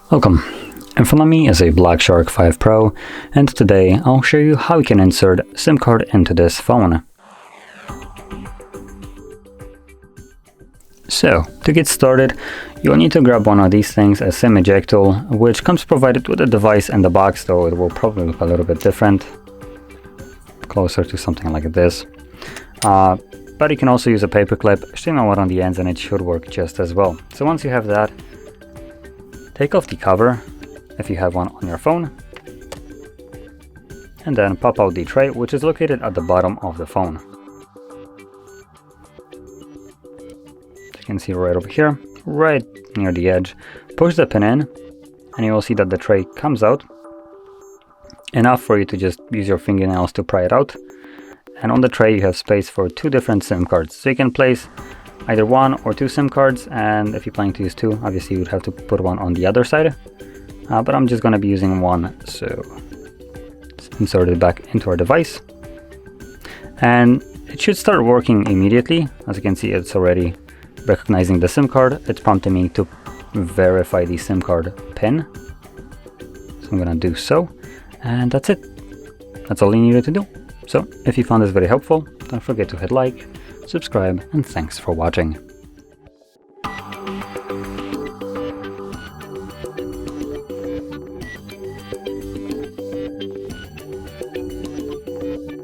Welcome. In front of me is a Black Shark 5 Pro, and today I'll show you how you can insert SIM card into this phone. So, to get started, you'll need to grab one of these things, a SIM ejector, which comes provided with a device in the box, though it will probably look a little bit different, closer to something like this. But you can also use a paper clip, string one on the ends, and it should work just as well. So once you have that, take off the cover, if you have one on your phone, and then pop out the tray, which is located at the bottom of the phone. As you can see right over here, right near the edge, push the pin in, and you will see that the tray comes out, enough for you to just use your fingernails to pry it out. And on the tray you have space for two different SIM cards, so you can place either one or two SIM cards, and if you're planning to use two, obviously you would have to put one on the other side, but I'm just going to be using one, so let's insert it back into our device, and it should start working immediately. As you can see, it's already recognizing the SIM card. It's prompting me to verify the SIM card pin, so I'm going to do so, and that's it. That's all you needed to do. So if you found this very helpful, don't forget to hit like, subscribe, and thanks for watching.